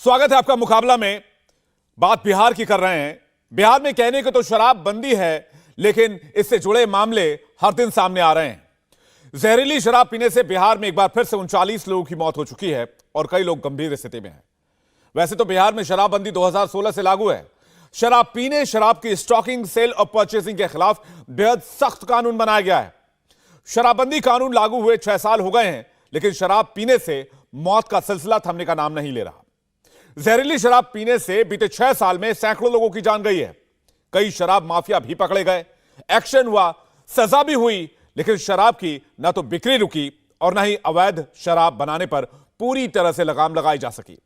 स्वागत है आपका मुकाबला में। बात बिहार की कर रहे हैं। बिहार में कहने को तो शराब बंदी है, लेकिन इससे जुड़े मामले हर दिन सामने आ रहे हैं। जहरीली शराब पीने से बिहार में एक बार फिर से 39 लोगों की मौत हो चुकी है और कई लोग गंभीर स्थिति में हैं। वैसे तो बिहार में शराबबंदी 2016 से लागू है। शराब पीने, शराब की स्टॉकिंग, सेल और परचेसिंग के खिलाफ बेहद सख्त कानून बनाया गया है। शराबबंदी कानून लागू हुए 6 साल हो गए हैं, लेकिन शराब पीने से मौत का सिलसिला थमने का नाम नहीं ले रहा। जहरीली शराब पीने से बीते 6 साल में सैकड़ों लोगों की जान गई है। कई शराब माफिया भी पकड़े गए, एक्शन हुआ, सजा भी हुई, लेकिन शराब की न तो बिक्री रुकी और न ही अवैध शराब बनाने पर पूरी तरह से लगाम लगाई जा सकी।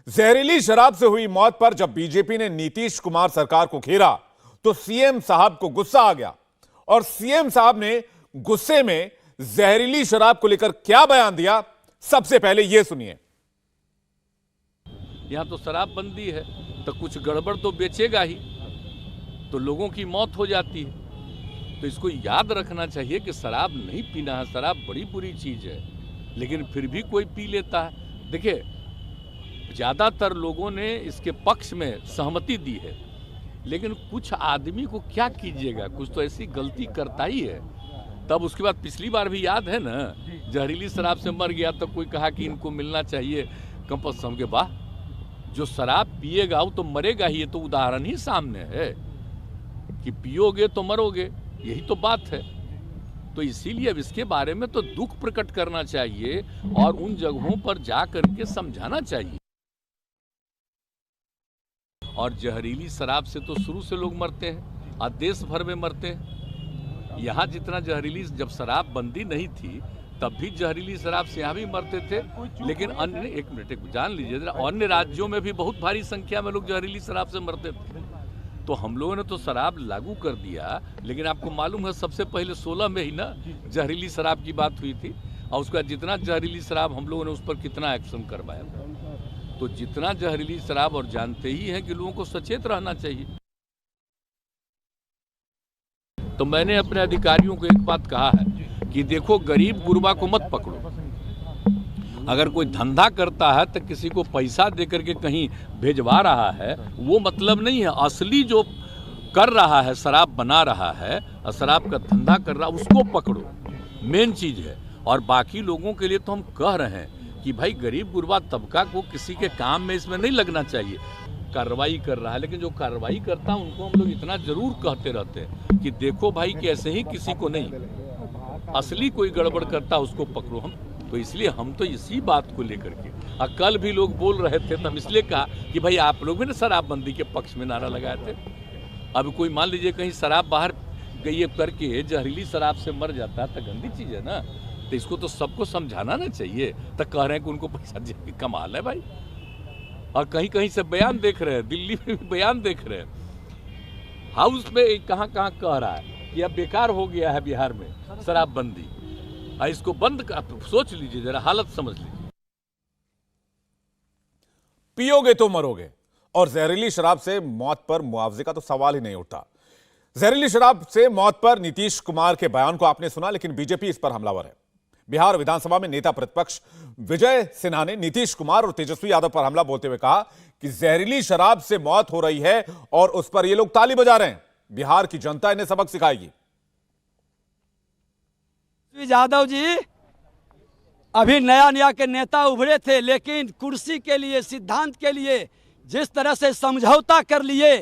जहरीली शराब से हुई मौत पर जब बीजेपी ने नीतीश कुमार सरकार को घेरा तो सीएम साहब को गुस्सा आ गया और सीएम साहब ने गुस्से में जहरीली शराब को लेकर क्या बयान दिया, सबसे पहले यह सुनिए। यहाँ तो शराब बंदी है तो कुछ गड़बड़ तो बेचेगा ही, तो लोगों की मौत हो जाती है। तो इसको याद रखना चाहिए कि शराब नहीं पीना है। शराब बड़ी बुरी चीज़ है, लेकिन फिर भी कोई पी लेता है। देखिए, ज़्यादातर लोगों ने इसके पक्ष में सहमति दी है, लेकिन कुछ आदमी को क्या कीजिएगा, कुछ तो ऐसी गलती करता ही है। तब उसके बाद पिछली बार भी याद है ना, जहरीली शराब से मर गया तो कोई कहा कि इनको मिलना चाहिए कंपल्सरी के। वाह, जो शराब पिएगा वो तो मरेगा ही। ये तो उदाहरण ही सामने है कि पियोगे तो मरोगे, यही तो बात है। तो इसीलिए अब इसके बारे में तो दुख प्रकट करना चाहिए और उन जगहों पर जा करके समझाना चाहिए। और जहरीली शराब से तो शुरू से लोग मरते हैं और देश भर में मरते हैं। यहाँ जितना जहरीली, जब शराब बंदी नहीं थी तब भी जहरीली शराब से यहाँ भी मरते थे, लेकिन अन्य, एक मिनट जान लीजिए, अन्य राज्यों में भी बहुत भारी संख्या में लोग जहरीली शराब से मरते थे। तो हम लोगों ने तो शराब लागू कर दिया, लेकिन आपको मालूम है सबसे पहले 16 में ही ना जहरीली शराब की बात हुई थी, और उसका जितना जहरीली शराब हम लोगों ने उस पर कितना एक्शन करवाया था। तो जितना जहरीली शराब, और जानते ही हैं कि लोगों को सचेत रहना चाहिए। तो मैंने अपने अधिकारियों को एक बात कहा है कि देखो, गरीब गुरबा को मत पकड़ो। अगर कोई धंधा करता है तो किसी को पैसा दे करके कहीं भेजवा रहा है, वो मतलब नहीं है। असली जो कर रहा है, शराब बना रहा है और शराब का धंधा कर रहा है, उसको पकड़ो, मेन चीज़ है। और बाकी लोगों के लिए तो हम कह रहे हैं कि भाई गरीब गुरबा तबका को किसी के काम में इसमें नहीं लगना चाहिए। कार्रवाई कर रहा है, लेकिन जो कार्रवाई करता है उनको हम लोग इतना जरूर कहते रहते हैं कि देखो भाई कि ऐसे ही किसी को नहीं, असली कोई गड़बड़ करता उसको पकड़ो। हम तो इसलिए हम तो इसी बात को लेकर के, कल भी लोग बोल रहे थे तो हम इसलिए कहा कि भाई आप लोग भी ना शराबबंदी के पक्ष में नारा लगाए थे। अब कोई मान लीजिए कहीं शराब बाहर गई करके जहरीली शराब से मर जाता है तो गंदी चीज़ है ना। तो इसको तो सबको समझाना ना चाहिए। तो कह रहे हैं कि उनको पैसा कमाल है भाई, और कहीं कहीं से बयान देख रहे हैं, दिल्ली में भी बयान देख रहे हैं, हाउस में कहाँ कहाँ कह रहा है कि अब बेकार हो गया है बिहार में शराबबंदी, इसको बंद कर। सोच लीजिए जरा, हालत समझ लीजिए। पियोगे तो मरोगे, और जहरीली शराब से मौत पर मुआवजे का तो सवाल ही नहीं उठता। जहरीली शराब से मौत पर नीतीश कुमार के बयान को आपने सुना, लेकिन बीजेपी इस पर हमलावर है। बिहार विधानसभा में नेता प्रतिपक्ष विजय सिन्हा ने नीतीश कुमार और तेजस्वी यादव पर हमला बोलते हुए कहा कि जहरीली शराब से मौत हो रही है और उस पर ये लोग ताली बजा रहे हैं। बिहार की जनता इन्हें सबक सिखाएगी। यादव जी अभी नया नया के नेता उभरे थे, लेकिन कुर्सी के लिए, सिद्धांत के लिए जिस तरह से समझौता कर लिए,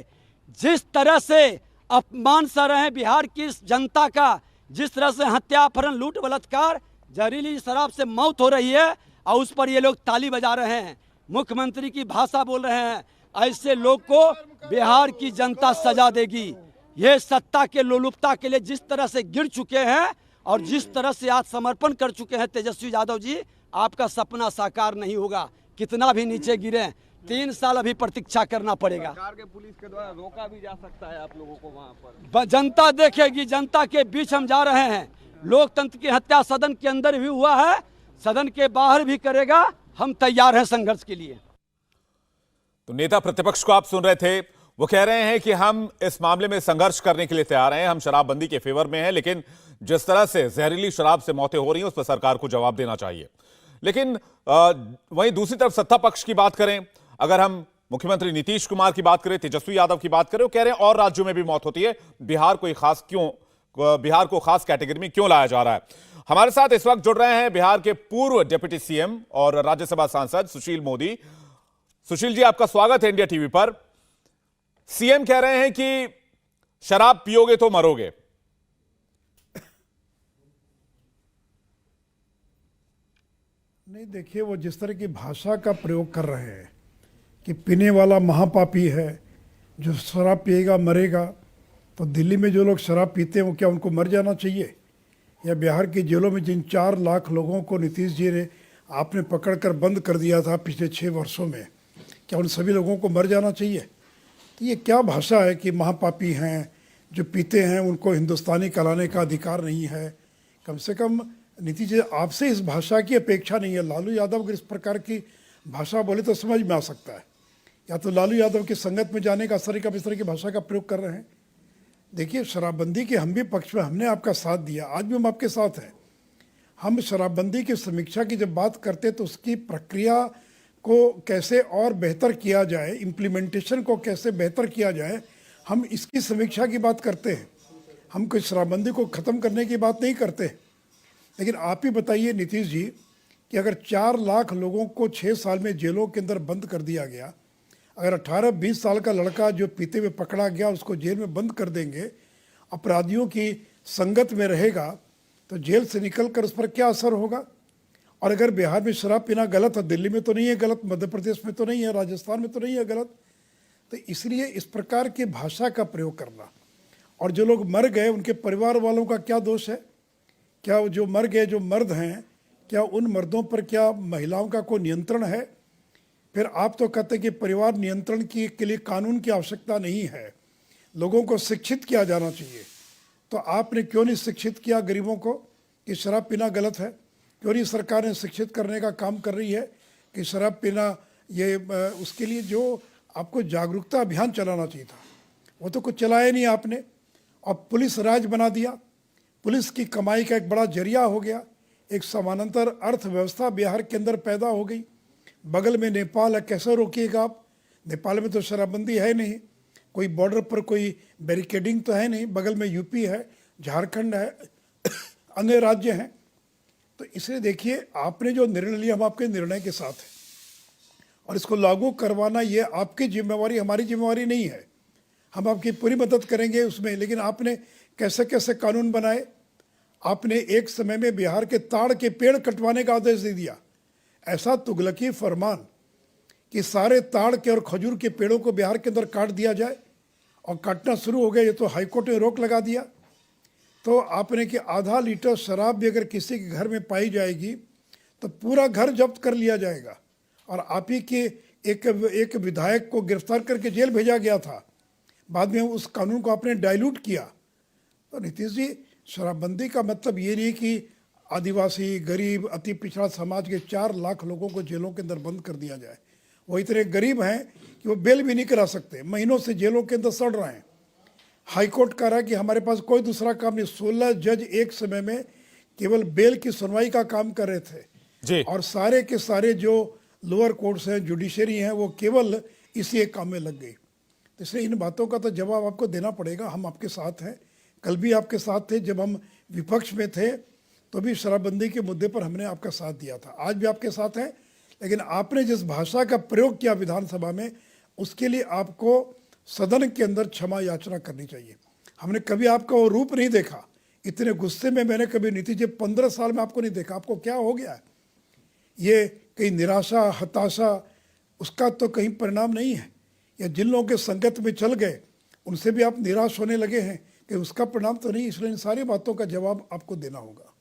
जिस तरह से अपमान सह रहे हैं बिहार की जनता का, जिस तरह से हत्या, अपहरण, लूट, बलात्कार, जहरीली शराब से मौत हो रही है और उस पर ये लोग ताली बजा रहे हैं, मुख्यमंत्री की भाषा बोल रहे हैं। ऐसे लोग को बिहार की जनता सजा देगी। ये सत्ता के लोलुपता के लिए जिस तरह से गिर चुके हैं और जिस तरह से आज समर्पण कर चुके हैं तेजस्वी यादव जी, आपका सपना साकार नहीं होगा। कितना भी नीचे गिरे, 3 साल अभी प्रतीक्षा करना पड़ेगा। सरकार के पुलिस के द्वारा रोका भी जा सकता है आप लोगों को वहां पर। जनता देखेगी, जनता के बीच हम जा रहे हैं। लोकतंत्र की हत्या सदन के अंदर भी हुआ है, सदन के बाहर भी करेगा। हम तैयार हैं संघर्ष के लिए। तो नेता प्रतिपक्ष को आप सुन रहे थे, वो कह रहे हैं कि हम इस मामले में संघर्ष करने के लिए तैयार हैं, हम शराबबंदी के फेवर में हैं, लेकिन जिस तरह से जहरीली शराब से मौतें हो रही हैं उस पर सरकार को जवाब देना चाहिए। लेकिन वहीं दूसरी तरफ सत्ता पक्ष की बात करें, अगर हम मुख्यमंत्री नीतीश कुमार की बात करें, तेजस्वी यादव की बात करें, वो कह रहे हैं और राज्यों में भी मौत होती है, बिहार को खास कैटेगरी में क्यों लाया जा रहा है। हमारे साथ इस वक्त जुड़ रहे हैं बिहार के पूर्व डिप्टी सीएम और राज्यसभा सांसद सुशील मोदी। सुशील जी, आपका स्वागत है इंडिया टीवी पर। सीएम कह रहे हैं कि शराब पियोगे तो मरोगे। नहीं, देखिए, वो जिस तरह की भाषा का प्रयोग कर रहे हैं कि पीने वाला महापापी है, जो शराब पिएगा मरेगा, तो दिल्ली में जो लोग शराब पीते हैं वो क्या उनको मर जाना चाहिए? या बिहार की जेलों में जिन 4 लाख लोगों को नीतीश जी ने आपने पकड़कर बंद कर दिया था पिछले 6 वर्षों में, क्या उन सभी लोगों को मर जाना चाहिए? तो ये क्या भाषा है कि महापापी हैं, जो पीते हैं उनको हिंदुस्तानी कहलाने का अधिकार नहीं है? कम से कम नीतीश जी, आपसे इस भाषा की अपेक्षा नहीं है। लालू यादव अगर इस प्रकार की भाषा बोले तो समझ में आ सकता है, या तो लालू यादव की संगत में जाने का असर इस तरह की भाषा का प्रयोग कर रहे हैं। देखिए, शराबबंदी के हम भी पक्ष में, हमने आपका साथ दिया, आज भी हम आपके साथ हैं। हम शराबबंदी की समीक्षा की जब बात करते तो उसकी प्रक्रिया को कैसे और बेहतर किया जाए, इम्प्लीमेंटेशन को कैसे बेहतर किया जाए, हम इसकी समीक्षा की बात करते हैं। हम कोई शराबबंदी को ख़त्म करने की बात नहीं करते। लेकिन आप ही बताइए नीतीश जी कि अगर 4 लाख लोगों को 6 साल में जेलों के अंदर बंद कर दिया गया, अगर 18-20 साल का लड़का जो पीते हुए पकड़ा गया उसको जेल में बंद कर देंगे, अपराधियों की संगत में रहेगा, तो जेल से निकल कर उस पर क्या असर होगा? और अगर बिहार में शराब पीना गलत है, दिल्ली में तो नहीं है गलत, मध्य प्रदेश में तो नहीं है, राजस्थान में तो नहीं है गलत, तो इसलिए इस प्रकार की भाषा का प्रयोग करना। और जो लोग मर गए उनके परिवार वालों का क्या दोष है? क्या जो मर गए, जो मर्द हैं, क्या उन मर्दों पर क्या महिलाओं का कोई नियंत्रण है? फिर आप तो कहते हैं कि परिवार नियंत्रण के लिए कानून की आवश्यकता नहीं है, लोगों को शिक्षित किया जाना चाहिए। तो आपने क्यों नहीं शिक्षित किया गरीबों को कि शराब पीना गलत है? क्यों नहीं सरकार ने शिक्षित करने का काम कर रही है कि शराब पीना ये उसके लिए जो आपको जागरूकता अभियान चलाना चाहिए था, वो तो कुछ चलाया नहीं आपने। और पुलिस राज बना दिया, पुलिस की कमाई का एक बड़ा जरिया हो गया, एक समानांतर अर्थव्यवस्था बिहार के अंदर पैदा हो गई। बगल में नेपाल है, कैसे रोकिएगा आप? नेपाल में तो शराबबंदी है नहीं, कोई बॉर्डर पर कोई बैरिकेडिंग तो है नहीं, बगल में यूपी है, झारखंड है, अन्य राज्य हैं। तो इसलिए देखिए, आपने जो निर्णय लिया हम आपके निर्णय के साथ हैं, और इसको लागू करवाना ये आपकी जिम्मेवारी, हमारी जिम्मेवारी नहीं है। हम आपकी पूरी मदद करेंगे उसमें, लेकिन आपने कैसे कैसे कानून बनाए। आपने एक समय में बिहार के ताड़ के पेड़ कटवाने का आदेश दे दिया, ऐसा तुगलकी फरमान कि सारे ताड़ के और खजूर के पेड़ों को बिहार के अंदर काट दिया जाए, और काटना शुरू हो गया। ये तो हाईकोर्ट ने रोक लगा दिया। तो आपने कि आधा लीटर शराब भी अगर किसी के घर में पाई जाएगी तो पूरा घर जब्त कर लिया जाएगा। और आप ही के एक विधायक को गिरफ्तार करके जेल भेजा गया था, बाद में उस कानून को आपने डाइल्यूट किया। तो नीतीश जी, शराबबंदी का मतलब ये नहीं कि आदिवासी, गरीब, अति पिछड़ा समाज के 4 लाख लोगों को जेलों के अंदर बंद कर दिया जाए। वो इतने गरीब हैं कि वो बेल भी नहीं करा सकते, महीनों से जेलों के अंदर सड़ रहे हैं। हाईकोर्ट कह रहा है कि हमारे पास कोई दूसरा काम नहीं। 16 जज एक समय में केवल बेल की सुनवाई का काम कर रहे थे जी। और सारे के सारे जो लोअर कोर्ट्स हैं, जुडिशरी हैं, वो केवल इसी एक काम में लग गई। तो इसलिए इन बातों का तो जवाब आपको देना पड़ेगा। हम आपके साथ हैं, कल भी आपके साथ थे, जब हम विपक्ष में थे तो भी शराबबंदी के मुद्दे पर हमने आपका साथ दिया था, आज भी आपके साथ हैं। लेकिन आपने जिस भाषा का प्रयोग किया विधानसभा में, उसके लिए आपको सदन के अंदर क्षमा याचना करनी चाहिए। हमने कभी आपका वो रूप नहीं देखा, इतने गुस्से में मैंने कभी नीतीश जी 15 साल में आपको नहीं देखा। आपको क्या हो गया है? ये कहीं निराशा, हताशा, उसका तो कहीं परिणाम नहीं है, या जिन लोगों के संगत में चल गए उनसे भी आप निराश होने लगे हैं कि उसका परिणाम तो नहीं। इसलिए इन सारी बातों का जवाब आपको देना होगा।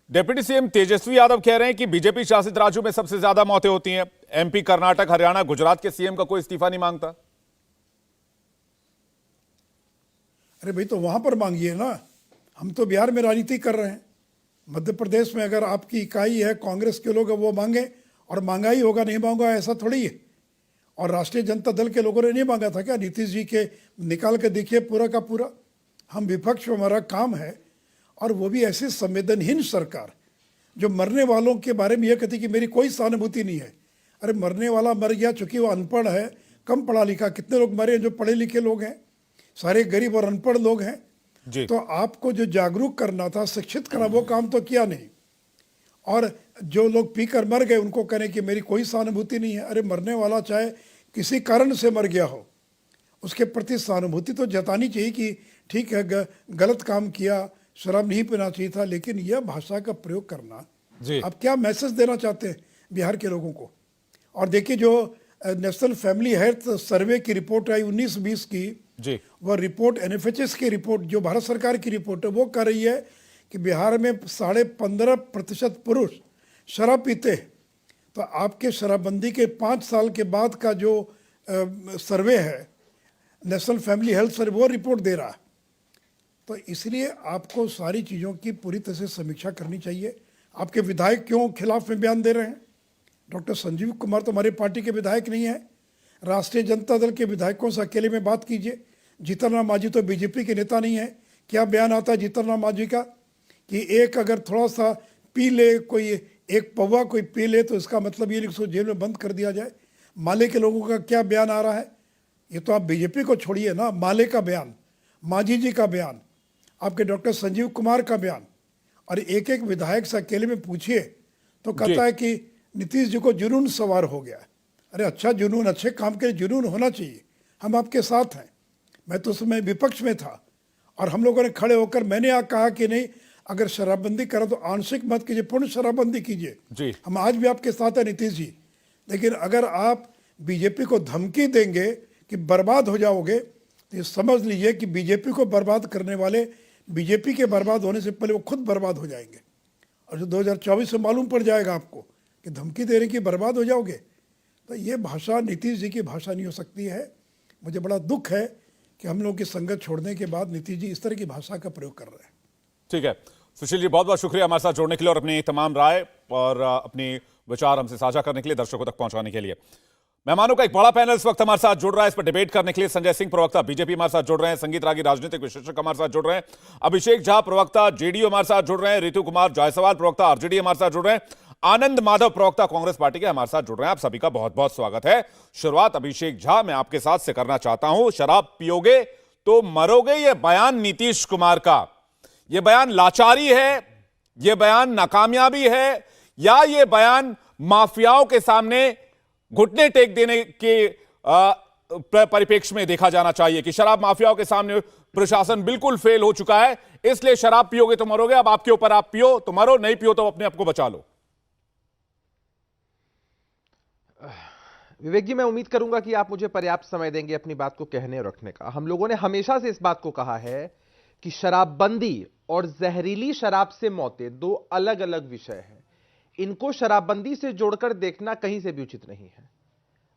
डिप्टी सीएम तेजस्वी यादव कह रहे हैं कि बीजेपी शासित राज्यों में सबसे ज्यादा मौतें होती हैं। एमपी, कर्नाटक, हरियाणा, गुजरात के सीएम का कोई इस्तीफा नहीं मांगता। अरे भाई, तो वहां पर मांगिए ना। हम तो बिहार में राजनीति कर रहे हैं। मध्य प्रदेश में अगर आपकी इकाई है, कांग्रेस के लोग, वो मांगे और मांगा ही होगा, नहीं मांगा ऐसा थोड़ी है। और राष्ट्रीय जनता दल के लोगों ने नहीं मांगा था क्या? नीतीश जी के निकाल के देखिए पूरा का पूरा। हम विपक्ष में, हमारा काम है, और वो भी ऐसी संवेदनहीन सरकार जो मरने वालों के बारे में यह कहती कि मेरी कोई सहानुभूति नहीं है। अरे मरने वाला मर गया, चूंकि वो अनपढ़ है, कम पढ़ा लिखा। कितने लोग मरे हैं जो पढ़े लिखे लोग हैं? सारे गरीब और अनपढ़ लोग हैं। जी। तो आपको जो जागरूक करना था, शिक्षित करना, वो काम तो किया नहीं। और जो लोग पीकर मर गए उनको करें कि मेरी कोई सहानुभूति नहीं है। अरे मरने वाला चाहे किसी कारण से मर गया हो, उसके प्रति सहानुभूति तो जतानी चाहिए कि ठीक है, गलत काम किया, शराब नहीं पीना चाहिए था। लेकिन यह भाषा का प्रयोग करना, जी। आप क्या मैसेज देना चाहते हैं बिहार के लोगों को? और देखिए, जो नेशनल फैमिली हेल्थ सर्वे की रिपोर्ट आई 19-20 की, जी। वह रिपोर्ट NFHS की रिपोर्ट, जो भारत सरकार की रिपोर्ट है, वो कह रही है कि बिहार में 15.5% पुरुष शराब पीते हैं। तो आपके शराबबंदी के 5 साल के बाद का जो सर्वे है, नेशनल फैमिली हेल्थ सर्वे, वो रिपोर्ट दे रहा है। तो इसलिए आपको सारी चीज़ों की पूरी तरह से समीक्षा करनी चाहिए। आपके विधायक क्यों खिलाफ में बयान दे रहे हैं? डॉक्टर संजीव कुमार तो हमारी पार्टी के विधायक नहीं है। राष्ट्रीय जनता दल के विधायकों से अकेले में बात कीजिए। जीतन राम मांझी तो बीजेपी के नेता नहीं है। क्या बयान आता है जीतन राम मांझी का कि एक अगर थोड़ा सा पी ले, कोई एक पौवा कोई पी ले, तो इसका मतलब ये उसको जेल में बंद कर दिया जाए। माले के लोगों का क्या बयान आ रहा है? ये तो आप बीजेपी को छोड़िए ना, माले का बयान, मांझी जी का बयान, आपके डॉक्टर संजीव कुमार का बयान, और एक एक विधायक से अकेले में पूछिए तो कहता है कि नीतीश जी को जुनून सवार हो गया। अरे अच्छा जुनून, अच्छे काम के लिए जुनून होना चाहिए। हम आपके साथ हैं। मैं तो उसमें विपक्ष में था और हम लोगों ने खड़े होकर, मैंने कहा कि नहीं, अगर शराबबंदी करा तो आंशिक मत कीजिए, पूर्ण शराबबंदी कीजिए। जी। हम आज भी आपके साथ हैं नीतीश जी। लेकिन अगर आप बीजेपी को धमकी देंगे कि बर्बाद हो जाओगे, तो ये समझ लीजिए कि बीजेपी को बर्बाद करने वाले बीजेपी के बर्बाद होने से पहले वो खुद बर्बाद हो जाएंगे। और जो 2024 में मालूम पड़ जाएगा आपको कि धमकी दे रहे कि बर्बाद हो जाओगे। तो ये भाषा नीतीश जी की भाषा नहीं हो सकती है। मुझे बड़ा दुख है कि हम लोग की संगत छोड़ने के बाद नीतीश जी इस तरह की भाषा का प्रयोग कर रहे हैं। ठीक है सुशील जी, बहुत बहुत शुक्रिया हमारे साथ जुड़ने के लिए और अपनी तमाम राय और अपनी विचार हमसे साझा करने के लिए, दर्शकों तक पहुंचाने के लिए। मेहमानों का एक बड़ा पैनल इस वक्त हमारे साथ जुड़ रहा है। इस पर डिबेट करने के लिए संजय सिंह, प्रवक्ता बीजेपी, हमारे साथ जुड़ रहे हैं। संगीत रागी, राजनीतिक विश्लेषक हमारे साथ जुड़ रहे हैं। अभिषेक झा, प्रवक्ता जेडीयू, हमारे साथ जुड़ रहे हैं। ऋतु कुमार जायसवाल, प्रवक्ता आरजेडी, हमारे साथ जुड़ रहे हैं। आनंद माधव, प्रवक्ता कांग्रेस पार्टी के, हमारे साथ जुड़ रहे हैं। आप सभी का बहुत बहुत स्वागत है। शुरुआत अभिषेक झा मैं आपके साथ से करना चाहता हूं। शराब पियोगे तो मरोगे, यह बयान नीतीश कुमार का, यह बयान लाचारी है, यह बयान नाकामयाबी है, या यह बयान माफियाओं के सामने घुटने टेक देने के परिप्रेक्ष्य में देखा जाना चाहिए कि शराब माफियाओं के सामने प्रशासन बिल्कुल फेल हो चुका है, इसलिए शराब पियोगे तो मरोगे, अब आपके ऊपर, आप पियो तो मरो, नहीं पियो तो अपने आप को बचा लो। विवेक जी, मैं उम्मीद करूंगा कि आप मुझे पर्याप्त समय देंगे अपनी बात को कहने और रखने का। हम लोगों ने हमेशा से इस बात को कहा है कि शराबबंदी और जहरीली शराब से मौतें दो अलग अलग विषय हैं। इनको शराबबंदी से जोड़कर देखना कहीं से भी उचित नहीं है।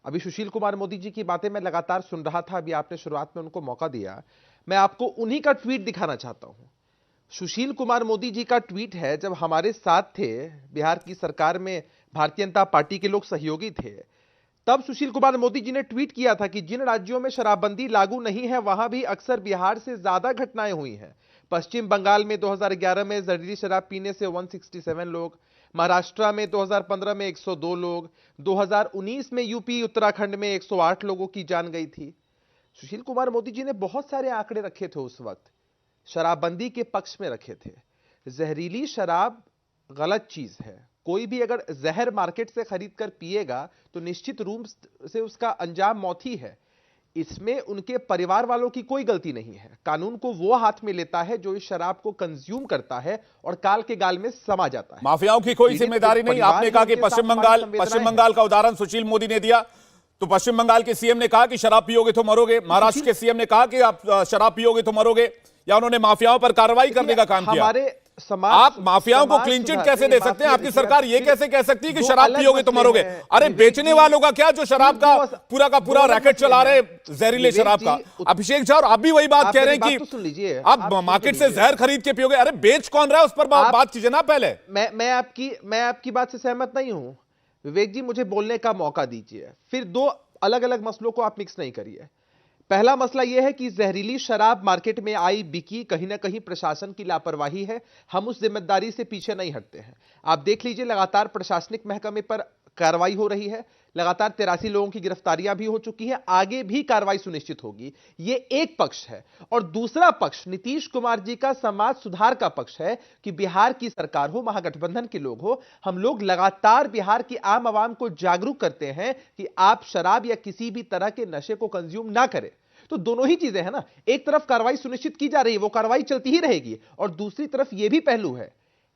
अभी सुशील कुमार मोदी जी की बातें मैं लगातार सुन रहा था, अभी आपने शुरुआत में उनको मौका दिया, मैं आपको उन्हीं का ट्वीट दिखाना चाहता हूं। सुशील कुमार मोदी जी का ट्वीट है, जब हमारे साथ थे, बिहार की सरकार में भारतीय जनता पार्टी के लोग सहयोगी थे, तब सुशील कुमार मोदी जी ने ट्वीट किया था कि जिन राज्यों में शराबबंदी लागू नहीं है वहां भी अक्सर बिहार से ज्यादा घटनाएं हुई हैं। पश्चिम बंगाल में 2011 में जहरीली शराब पीने से 167 लोग, महाराष्ट्र में 2015 में 102 लोग, 2019 में यूपी उत्तराखंड में 108 लोगों की जान गई थी। सुशील कुमार मोदी जी ने बहुत सारे आंकड़े रखे थे, उस वक्त शराबबंदी के पक्ष में रखे थे। जहरीली शराब गलत चीज है। कोई भी अगर जहर मार्केट से खरीद कर पिएगा तो निश्चित रूप से उसका अंजाम मौत ही है। इसमें उनके परिवार वालों की कोई गलती नहीं है। कानून को वो हाथ में लेता है जो इस शराब को कंज्यूम करता है और काल के गाल में समा जाता है। माफियाओं की कोई जिम्मेदारी नहीं। आपने कहा कि पश्चिम बंगाल का उदाहरण सुशील मोदी ने दिया, तो पश्चिम बंगाल के सीएम ने कहा कि शराब पियोगे तो मरोगे, महाराष्ट्र के सीएम ने कहा कि आप शराब पियोगे तो मरोगे, या उन्होंने माफियाओं पर कार्रवाई करने का काम किया। आप माफियाओं को क्लीन चिट कैसे दे सकते हैं? आपकी सरकार ये कैसे कह सकती है कि शराब पियोगे तो मरोगे? अरे बेचने वालों का क्या, जो शराब का पूरा रैकेट चला रहे जहरीले शराब का। अभिषेक झा, और आप भी वही बात कह रहे हैं कि आप मार्केट से जहर खरीद के पियोगे। अरे बेच कौन रहा है, उस पर बात कीजिए ना पहले। मैं आपकी बात से सहमत नहीं हूं। विवेक जी, मुझे बोलने का मौका दीजिए। फिर दो अलग अलग मसलों को आप मिक्स नहीं करिए। पहला मसला यह है कि जहरीली शराब मार्केट में आई, बिकी, कहीं ना कहीं प्रशासन की लापरवाही है। हम उस जिम्मेदारी से पीछे नहीं हटते हैं। आप देख लीजिए, लगातार प्रशासनिक महकमे पर कार्रवाई हो रही है, लगातार 83 लोगों की गिरफ्तारियां भी हो चुकी हैं, आगे भी कार्रवाई सुनिश्चित होगी। ये एक पक्ष है। और दूसरा पक्ष नीतीश कुमार जी का समाज सुधार का पक्ष है कि बिहार की सरकार हो, महागठबंधन के लोग हो, हम लोग लगातार बिहार की आम आवाम को जागरूक करते हैं कि आप शराब या किसी भी तरह के नशे को कंज्यूम ना करें। तो दोनों ही चीजें हैं ना, एक तरफ कार्रवाई सुनिश्चित की जा रही है, वो कार्रवाई चलती ही रहेगी, और दूसरी तरफ यह भी पहलू है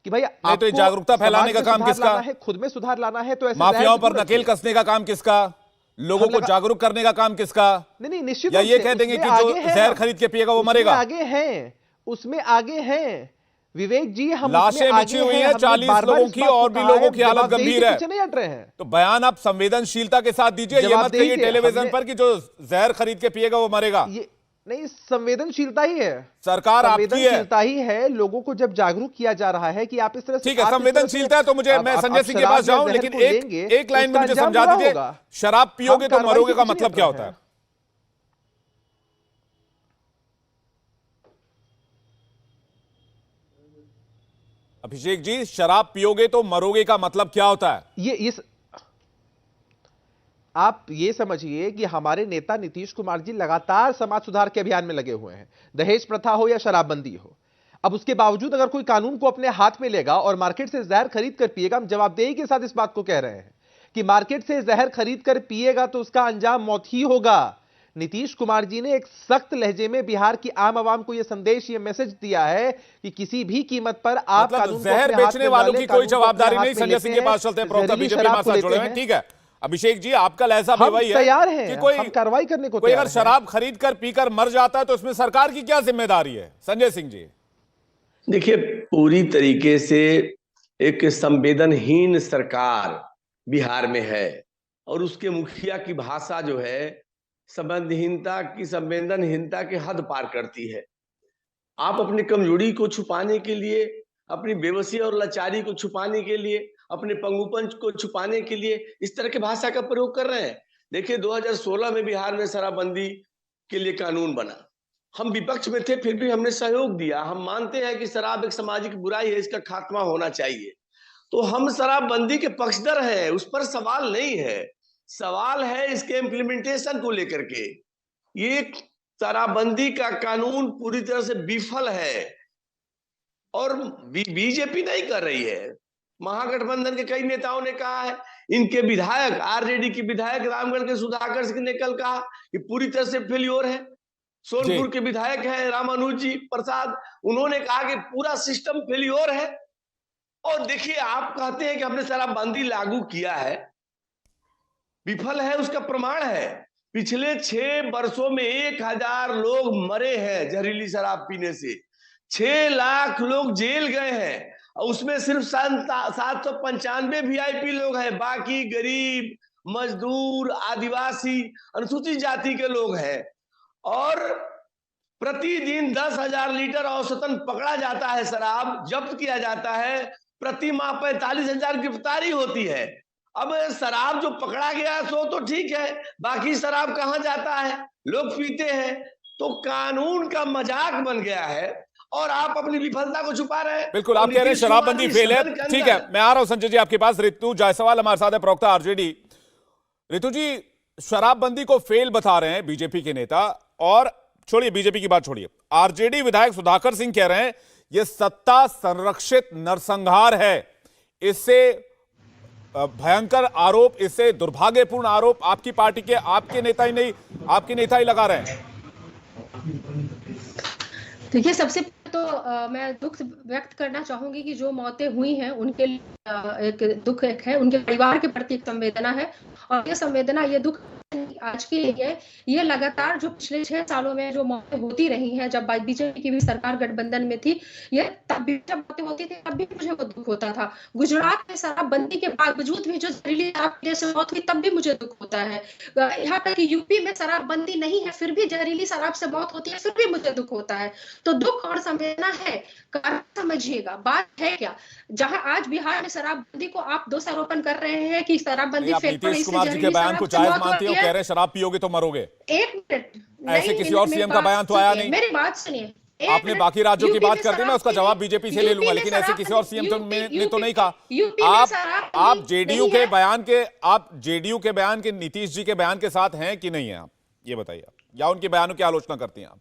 कि भाई नहीं तो ये जागरूकता फैलाने का काम किसका है, खुद में सुधार लाना है, तो ऐसे माफियाओं पर नकेल कसने का काम किसका, लोगों को जागरूक करने का काम किसका? नहीं निश्चित, या ये कह देंगे कि जो जहर खरीद के पिएगा वो मरेगा? आगे हैं, उसमें आगे हैं विवेक जी, हम लाशें बिछी हुई हैं 40 लोगों की, और भी लोगों की हालत गंभीर है। नहीं हट रहे हैं, तो बयान आप संवेदनशीलता के साथ दीजिए, ये मत कहिए टेलीविजन पर कि जो जहर खरीद के पिएगा वो मरेगा। नहीं, संवेदनशीलता ही है, सरकार आपकी है, संवेदनशीलता ही है। लोगों को जब जागरूक किया जा रहा है कि आप इस तरह से, ठीक है, संवेदनशीलता है तो मुझे, मैं संजय सिंह के पास जाऊं, लेकिन एक लाइन में मुझे समझा दीजिए, शराब पियोगे तो मरोगे का मतलब क्या होता है? अभिषेक जी, शराब पियोगे तो मरोगे का मतलब क्या होता है? आप ये समझिए कि हमारे नेता नीतीश कुमार जी लगातार समाज सुधार के अभियान में लगे हुए हैं, दहेज प्रथा हो या शराबबंदी हो। अब उसके बावजूद अगर कोई कानून को अपने हाथ में लेगा और मार्केट से जहर खरीद कर पिएगा, हम जवाबदेही के साथ इस बात को कह रहे हैं कि मार्केट से जहर खरीद कर पिएगा तो उसका अंजाम मौत ही होगा। नीतीश कुमार जी ने एक सख्त लहजे में बिहार की आम आवाम को यह संदेश, यह मैसेज दिया है कि किसी भी कीमत पर आप मतलब जहर बेचने वालों की कोई जवाबदारी नहीं। संजय सिंह के पास चलते हैं, प्रवक्ता बीजेपी के साथ जुड़े हैं। ठीक है अभिषेक जी, आपका लहजा भी वही है, तैयार है कि कोई हम कार्रवाई करने को, कोई अगर शराब खरीद कर पीकर मर जाता है तो इसमें सरकार की क्या जिम्मेदारी है? संजय सिंह जी, देखिए, पूरी तरीके से एक संवेदनहीन सरकार बिहार में है, और उसके मुखिया की भाषा जो है संवेदनहीनता की हद पार करती है। आप अपनी कमजोरी को छुपाने के लिए, अपनी बेबसी और लाचारी को छुपाने के लिए, अपने पंगुपन को छुपाने के लिए इस तरह की भाषा का प्रयोग कर रहे हैं। देखिए, 2016 में बिहार में शराबबंदी के लिए कानून बना, हम विपक्ष में थे, फिर भी हमने सहयोग दिया। हम मानते हैं कि शराब एक सामाजिक बुराई है, इसका खात्मा होना चाहिए, तो हम शराबबंदी के पक्षधर हैं, उस पर सवाल नहीं है। सवाल है इसके इम्प्लीमेंटेशन को लेकर के। ये शराबबंदी का कानून पूरी तरह से विफल है, और बीजेपी नहीं कर रही है। महागठबंधन के कई नेताओं ने कहा है, इनके विधायक, आरजेडी के विधायक रामगढ़ के सुधाकर सिंह ने कल कहा कि पूरी तरह से फेल्योर है। सोनपुर के विधायक हैं रामानुज जी प्रसाद, उन्होंने कहा कि पूरा सिस्टम फेल्योर है। और देखिए, आप कहते हैं कि हमने शराबबंदी लागू किया है, विफल है, उसका प्रमाण है पिछले 6 वर्षों में 1000 लोग मरे हैं जहरीली शराब पीने से, 6 लाख लोग जेल गए हैं, और उसमें सिर्फ 795 VIP लोग हैं, बाकी गरीब, मजदूर, आदिवासी, अनुसूचित जाति के लोग हैं। और प्रतिदिन 10,000 लीटर औसतन पकड़ा जाता है, शराब जब्त किया जाता है, प्रति माह 45,000 गिरफ्तारी होती है। अब शराब जो पकड़ा गया सो तो ठीक है, बाकी शराब कहां जाता है? लोग पीते हैं। तो कानून का मजाक बन गया है, और आप अपनी विफलता को छुपा रहे हैं। बिल्कुल, आप कह रहे हैं शराबबंदी फेल है। ठीक है, मैं आ रहा हूं संजय जी आपके पास। ऋतु जायसवाल हमारे साथ है, प्रवक्ता आरजेडी। ऋतु जी, शराबबंदी को फेल बता रहे हैं बीजेपी के नेता, और छोड़िए बीजेपी की बात छोड़िए, आरजेडी विधायक सुधाकर सिंह कह रहे हैं यह सत्ता संरक्षित नरसंहार है। इससे भयंकर आरोप, इससे दुर्भाग्यपूर्ण आरोप आपकी पार्टी के, आपके नेता ही नहीं, आपके नेता ही लगा रहे हैं। देखिए, सबसे तो मैं दुख व्यक्त करना चाहूंगी कि जो मौतें हुई हैं उनके लिए एक दुख एक है, उनके परिवार के प्रति एक संवेदना है, और ये संवेदना, ये दुख आज की नहीं है, ये लगातार जो पिछले 6 सालों में जो मौतें होती रही हैं, जब बीजेपी की भी सरकार गठबंधन में थी, ये तब भी जब मौतें होती थी तब भी मुझे वो दुख होता था। गुजरात में शराबबंदी के बावजूद भी जो जहरीली शराब से मौत हुई तब भी मुझे दुख होता है। यहाँ तक कि यूपी में शराबबंदी नहीं है, फिर भी जहरीली शराब से मौत होती है, फिर भी मुझे दुख होता है। तो दुख और संवेदना है, कारण समझिएगा बात है क्या। जहां आज बिहार में शराबबंदी को आप दोषारोपण कर रहे हैं कि शराबबंदी नीतीश कुमार जी के बयान को जायज मानती हो, कह रहे हैं शराब पियोगे तो मरोगे। एक मिनट, ऐसे किसी और सीएम का बयान तो आया नहीं। मेरी बात सुनिए, आपने बाकी राज्यों की यूपी बात में कर दी, मैं शराब उसका पीने- जवाब बीजेपी से ले यूपी लूंगा, में लेकिन ऐसे शराब किसी और सीएम ने तो नहीं कहा। यूपी में शराब आप जेडीयू नहीं के है। बयान के नीतीश जी के बयान के साथ हैं कि नहीं है, आप ये बताइए, या उनके बयानों की आलोचना करती हैं आप?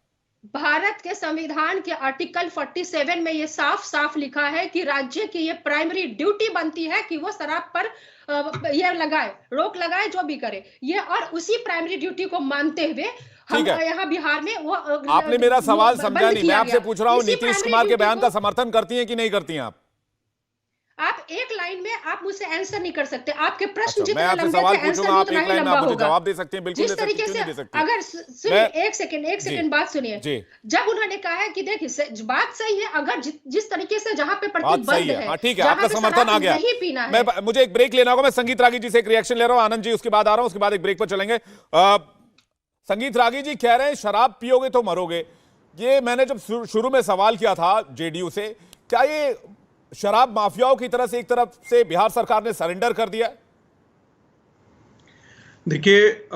भारत के संविधान के आर्टिकल 47 में ये साफ साफ लिखा है कि राज्य की ये प्राइमरी ड्यूटी बनती है कि वो शराब पर ये लगाए, रोक लगाए, जो भी करे ये, और उसी प्राइमरी ड्यूटी को मानते हुए हम ठीक है। यहाँ बिहार में वो आपने मेरा सवाल बंद समझा नहीं, मैं किया आपसे गया। पूछ रहा हूं इसी नीतीश primary कुमार के duty बयान को का समर्थन करती हैं कि नहीं करती हैं आप? आप एक लाइन में आप मुझसे आंसर नहीं कर सकते। आपके प्रश्न अच्छा, मैं जितना आपसे लंबे सवाल थे, आंसर पूछूंगा, भी आप उतना एक ही लाइन में लंबा आप मुझे होगा। जवाब दे सकते हैं, बिल्कुल जिस दे सकती हैं, तरीके क्यों से, नहीं दे सकती? अगर सुनिए, मैं- एक सेकंड बात सुनिए। जी। जब उन्होंने कहा है कि देखिए बात सही है, अगर जिस तरीके से जहां पे बात प्रतिबंध सही है, हाँ ठीक है, जहां आपका पे समर्थन शराब आ गया। नहीं पीना है। मुझे एक ब्रेक लेना होगा, मैं संगीत रागी जी से एक रिएक्शन ले रहा हूं, आनंद जी उसके बाद आ रहा हूं, उसके बाद एक ब्रेक पर चलेंगे। संगीत रागी जी कह रहे हैं शराब पियोगे तो मरोगे। ये मैंने जब शुरू में सवाल किया था जेडीयू से, क्या ये शराब माफियाओं की तरह से एक तरफ से बिहार सरकार ने सरेंडर कर दिया? देखिए,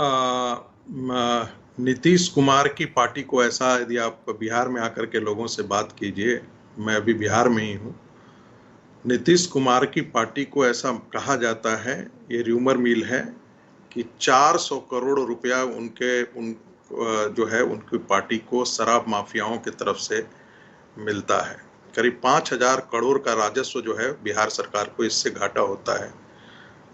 नीतीश कुमार की पार्टी को ऐसा, यदि आप बिहार में आकर के लोगों से बात कीजिए, मैं अभी बिहार में ही हूँ, नीतीश कुमार की पार्टी को ऐसा कहा जाता है, ये र्यूमर मिल है कि 400 करोड़ रुपया जो है उनकी पार्टी को शराब माफियाओं की तरफ से मिलता है। करीब 5,000 करोड़ का राजस्व जो है बिहार सरकार को इससे घाटा होता है।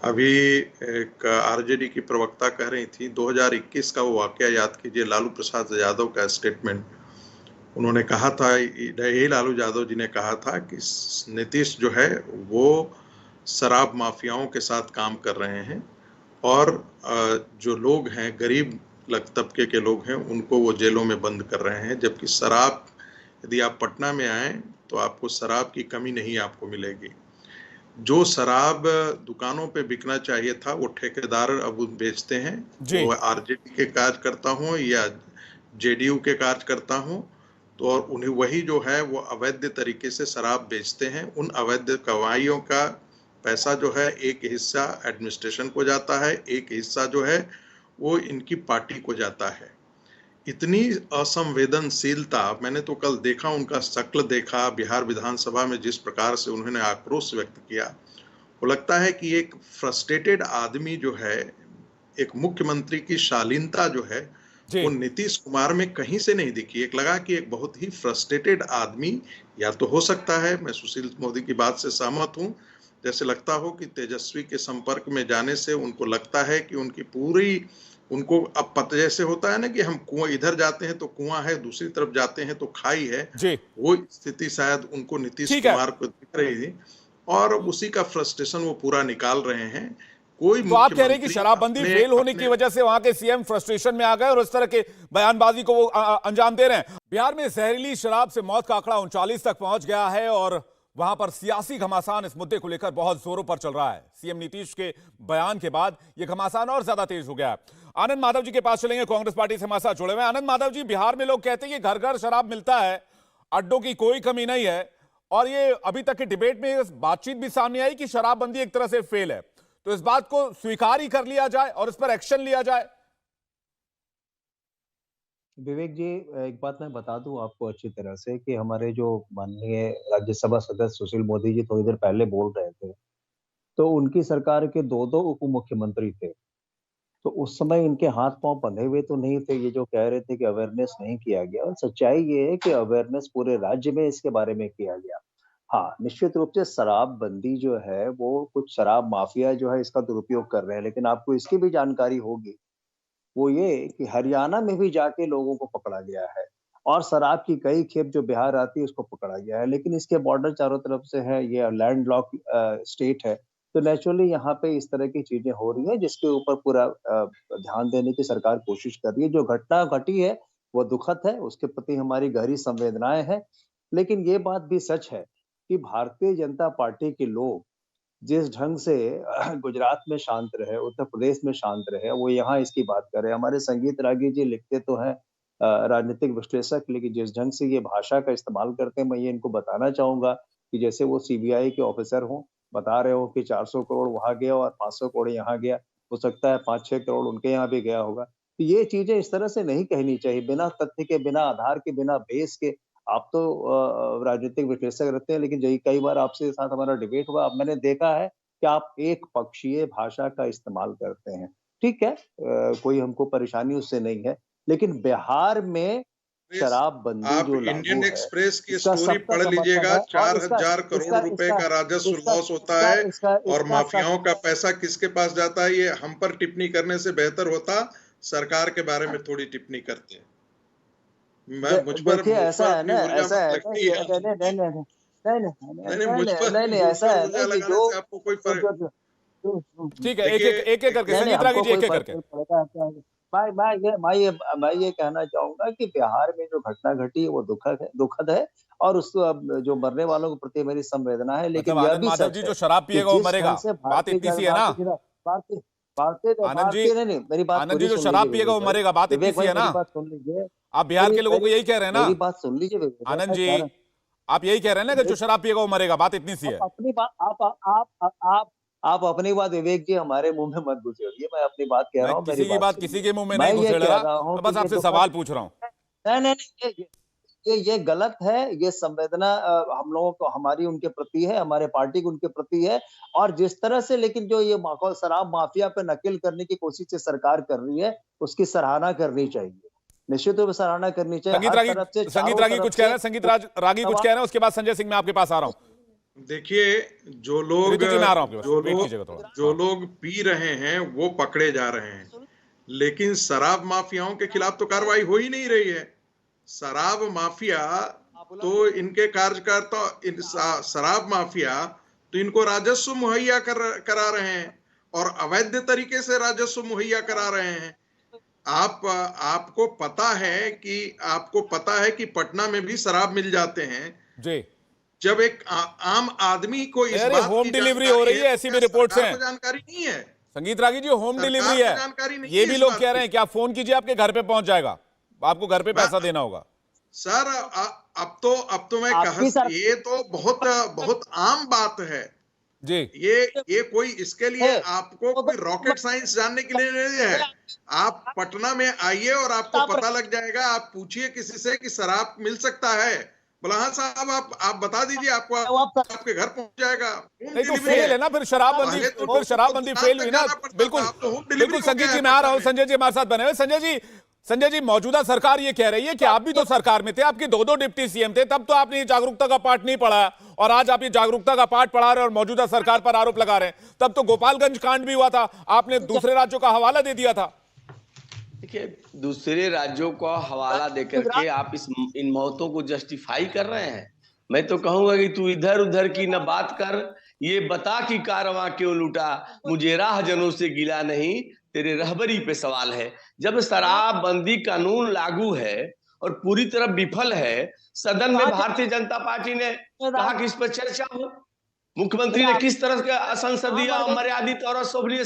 अभी एक आरजेडी की प्रवक्ता कह रही थी, 2021 का वो वाकया याद कीजिए, लालू प्रसाद यादव का स्टेटमेंट। उन्होंने कहा था, यही लालू यादव जी ने कहा था कि नीतीश जो है वो शराब माफियाओं के साथ काम कर रहे हैं और जो लोग हैं, गरीब तबके के लोग हैं, उनको वो जेलों में बंद कर रहे हैं। जबकि शराब, यदि आप पटना में आए तो आपको शराब की कमी नहीं आपको मिलेगी। जो शराब दुकानों पे बिकना चाहिए था वो ठेकेदार अब बेचते हैं। वो आरजेडी के कार्यकर्ता हूँ या जेडीयू के कार्यकर्ता हूँ, तो और उन्हें वही जो है वो अवैध तरीके से शराब बेचते हैं। उन अवैध कमाइयों का पैसा जो है एक हिस्सा एडमिनिस्ट्रेशन को जाता है, एक हिस्सा जो है वो इनकी पार्टी को जाता है। इतनी असंवेदनशीलता मैंने तो कल देखा, उनका शक्ल देखा बिहार विधानसभा में, जिस प्रकार से उन्होंने आक्रोश व्यक्त किया। वो लगता है कि एक फ्रस्ट्रेटेड आदमी जो है, एक मुख्यमंत्री की शालीनता जो है वो नीतीश कुमार में कहीं से नहीं दिखी। एक लगा कि एक बहुत ही फ्रस्ट्रेटेड आदमी, या तो हो सकता है, मैं सुशील मोदी की बात से सहमत हूँ, जैसे लगता हो कि तेजस्वी के संपर्क में जाने से उनको लगता है कि उनकी पूरी, उनको अब पता जैसे होता है ना कि हम कुआं, इधर जाते हैं तो कुआं है, दूसरी तरफ जाते हैं तो खाई है, वो स्थिति शायद उनको नीतीश कुमार को दिख रही थी और उसी का फ्रस्ट्रेशन वो पूरा निकाल रहे हैं। कोई तो आप कह रहे हैं कि शराबबंदी फेल होने की वजह से वहां के सीएम फ्रस्ट्रेशन में आ गए और इस तरह के बयानबाजी को वो अंजाम दे रहे हैं। बिहार में जहरीली शराब से मौत का आंकड़ा 39 तक पहुंच गया है और वहां पर सियासी घमासान इस मुद्दे को लेकर बहुत जोरों पर चल रहा है। सीएम नीतीश के बयान के बाद यह घमासान और ज्यादा तेज हो गया है। आनंद माधव जी के पास चलेंगे, कांग्रेस पार्टी से हमारे साथ जुड़े हुए। आनंद माधव जी, बिहार में लोग कहते हैं कि घर घर शराब मिलता है, अड्डों की कोई कमी नहीं है, और ये अभी तक के डिबेट में बातचीत भी सामने आई कि शराबबंदी एक तरह से फेल है, तो इस बात को स्वीकार ही कर लिया जाए और इस पर एक्शन लिया जाए। विवेक जी, एक बात मैं बता दूं आपको अच्छी तरह से कि हमारे जो माननीय राज्यसभा सदस्य सुशील मोदी जी थोड़ी देर पहले बोल रहे थे, तो उनकी सरकार के दो उप मुख्यमंत्री थे, तो उस समय इनके हाथ पांव बंधे हुए तो नहीं थे। ये जो कह रहे थे कि अवेयरनेस नहीं किया गया, और सच्चाई ये है कि अवेयरनेस पूरे राज्य में इसके बारे में किया गया। हाँ, निश्चित रूप से शराबबंदी जो है वो कुछ शराब माफिया जो है इसका दुरुपयोग कर रहे हैं, लेकिन आपको इसकी भी जानकारी होगी, वो ये कि हरियाणा में भी जाके लोगों को पकड़ा गया है और शराब की कई खेप जो बिहार आती है उसको पकड़ा गया है। लेकिन इसके बॉर्डर चारों तरफ से है, ये लैंडलॉक स्टेट है, तो नेचुरली यहाँ पे इस तरह की चीजें हो रही है जिसके ऊपर पूरा ध्यान देने की सरकार कोशिश कर रही है। जो घटना घटी है वो दुखद है, उसके प्रति हमारी गहरी संवेदनाएं हैं। लेकिन ये बात भी सच है कि भारतीय जनता पार्टी के लोग जिस ढंग से गुजरात में शांत रहे, उत्तर प्रदेश में शांत रहे, वो यहाँ इसकी बात कर रहे हैं। हमारे संगीत रागी जी लिखते तो हैं राजनीतिक विश्लेषक, लेकिन जिस ढंग से ये भाषा का इस्तेमाल करते हैं, मैं ये इनको बताना चाहूंगा कि जैसे वो सीबीआई के ऑफिसर हों, बता रहे हो कि 400 करोड़ वहां गया और 500 करोड़ यहाँ गया, हो सकता है 5-6 करोड़ उनके यहाँ भी गया होगा। तो ये चीजें इस तरह से नहीं कहनी चाहिए, बिना तथ्य के, बिना आधार के, बिना बेस के आप तो राजनीतिक विश्लेषक रहते हैं, लेकिन यही कई बार आपसे साथ हमारा डिबेट हुआ, अब मैंने देखा है कि आप एक पक्षीय भाषा का इस्तेमाल करते हैं। ठीक है, कोई हमको परेशानी उससे नहीं है, लेकिन बिहार में शराबबंदी आप जो लागू इंडियन है, एक्सप्रेस की इसका स्टोरी सबका पढ़ समर्थन लीजिएगा। है। और 4,000 करोड़ रुपए का राजस्व लॉस होता है और माफियाओं का पैसा किसके पास जाता है, ये हम पर टिप्पणी करने से बेहतर होता सरकार के बारे में थोड़ी टिप्पणी करते हैं। देखिए ऐसा है ना, ऐसा है लगती है नहीं, मुझ पर ऐसा है ऊर्जा ना कि लगाने जो से आपको कोई फर्क ठीक है, एक एक करके संगीत रागी जी, एक एक करके। मैं ये कहना चाहूंगा कि बिहार में जो घटना घटी है वो दुखद है और उसको अब जो मरने वालों के प्रति मेरी संवेदना है, लेकिन मतलब यह आनंद भी माधव सच जी, है जो शराब कि पिएगा वो जिस मरेगा, ढंग से बात इतनी सी है ना आनंद जी? नहीं, मेरी बात आनंद जी, पूरी जो सुन शराब लीजिए पिएगा वो विवेक भाई। मरेगा, बात इतनी विवेक सी भाई, है मेरी ना? बात सुन लीजिए। आप बिहार के लोगों को यही कह रहे हैं ना? मेरी बात सुन लीजिए विवेक भाई, आनंद मैं जी, कह रहा हूं। आप यही कह रहे हैं ना कि जो शराब पिएगा वो मरेगा, बात इतनी सी है। अपनी बात आप अपनी बात विवेक जी हमारे मुंह में मत घुसेड़िए, मैं अपनी बात कह रहा मैं हूँ, मेरी किसी की बात सुनिए। किसी के मुंह में मैं नहीं ये घुसेड़ कह रहा, रहा हूँ मैं बस कि ये आपसे दुखद- सवाल पूछ रहा हूँ। नहीं, ये गलत है, ये संवेदना हम लोगों को हमारी उनके प्रति है, हमारे पार्टी की उनके प्रति है। और जिस तरह से लेकिन जो ये शराब माफिया पे नकेल करने की कोशिश से सरकार कर रही है, उसकी सराहना करनी चाहिए, निश्चित रूप से सराहना करनी चाहिए। संगीत हर रागी, तरफ से, संगीत चारों रागी तरफ कुछ कह रहे हैं, से संगीत रागी कुछ कह रहे हैं, उसके बाद संजय सिंह मैं आपके पास आ रहा हूँ। देखिए, जो लोग ऋतु जी, मैं आ रहा हूँ आपके पास, वेट कीजिएगा थोड़ा। जो लोग पी रहे हैं वो पकड़े जा रहे हैं, लेकिन शराब माफियाओं के खिलाफ तो कार्रवाई हो ही नहीं रही है। शराब माफिया तो इनके कार्यकर्ता, शराब माफिया तो इनको राजस्व मुहैया करा रहे हैं और अवैध तरीके से राजस्व मुहैया करा रहे हैं। आपको पता है कि पटना में भी शराब मिल जाते हैं जी। जब एक आम आदमी को इस अरे बात होम की डिलीवरी जानकारी हो रही है, ऐसी भी रिपोर्ट्स हैं। जानकारी नहीं है। संगीत रागी जी, होम सरकार डिलीवरी को है, जानकारी नहीं ये है भी इस लोग बात कह की। रहे हैं कि आप फोन कीजिए, आपके घर पे पहुंच जाएगा, आपको घर पे पैसा देना होगा। सर अब तो मैं ये तो बहुत आम बात है जी। ये कोई इसके लिए आपको कोई रॉकेट साइंस जानने के लिए नहीं है। आप पटना में आइए और आपको पता लग जाएगा। आप पूछिए किसी से कि शराब मिल सकता है, बोला हाँ साहब, आप बता दीजिए, आपको आपके घर पहुंच जाएगा। नहीं तो फेल है ना फिर शराबबंदी, फिर शराबबंदी फेल हुई ना। बिल्कुल बिल्कुल संगीत जी, मैं आ रहा हूं। संजय जी हमारे साथ बने हुए। संजय जी, मौजूदा सरकार ये कह रही है कि आप भी तो सरकार में थे, आपके दो डिप्टी सीएम थे, तब तो आपने ये जागरूकता का पाठ नहीं पढ़ा, और आज आप ये जागरूकता का पाठ पढ़ा रहे हैं और मौजूदा सरकार पर आरोप लगा रहे हैं। तब तो गोपालगंज कांड भी हुआ था, आपने दूसरे राज्यों का हवाला दे दिया था। देखिए, दूसरे राज्यों का हवाला देकर के आप इन मौतों को जस्टिफाई कर रहे हैं। मैं तो कहूंगा कि तू इधर उधर की न बात कर, ये बता कि कारवां क्यों लूटा, मुझे राहजनों से गिला नहीं, तेरे रहबरी पे सवाल है। जब शराबबंदी कानून लागू है और पूरी तरह विफल है, सदन में भारतीय जनता पार्टी ने कहा कि इस पर चर्चा हो। मुख्यमंत्री ने किस तरह का असंसदीय, अमर्यादित और अशोभनीय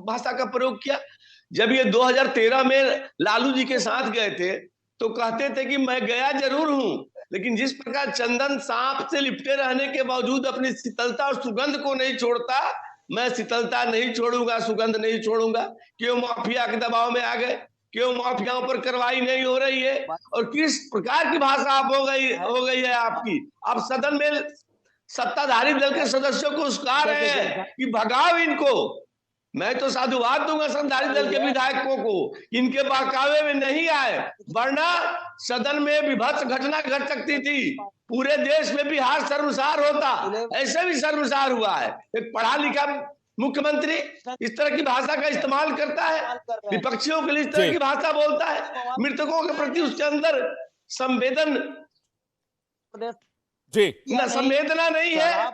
भाषा का प्रयोग किया। जब ये 2013 में लालू जी के साथ गए थे तो कहते थे कि मैं गया जरूर हूं, लेकिन जिस प्रकार चंदन सांप से लिपटे रहने के बावजूद अपनी शीतलता और सुगंध को नहीं छोड़ता, मैं शीतलता नहीं छोड़ूंगा, सुगंध नहीं छोड़ूंगा। क्यों माफिया के दबाव में आ गए, क्यों माफियाओं पर कार्रवाई नहीं हो रही है, और किस प्रकार की भाषा आप हो गई है आपकी। आप सदन में सत्ताधारी दल के सदस्यों को उस्का रहे हैं कि भगाओ इनको। मैं तो साधुवाद दूंगा सत्ताधारी दल के विधायकों को, इनके बहकावे में नहीं आए, वरना सदन में विभत्स घटना घट सकती थी, पूरे देश में बिहार शर्मसार होता। ऐसे भी शर्मसार हुआ है। एक पढ़ा लिखा मुख्यमंत्री इस तरह की भाषा का इस्तेमाल करता है, विपक्षियों के लिए इस तरह की भाषा बोलता है, मृतकों के प्रति उसके अंदर संवेदना नहीं है।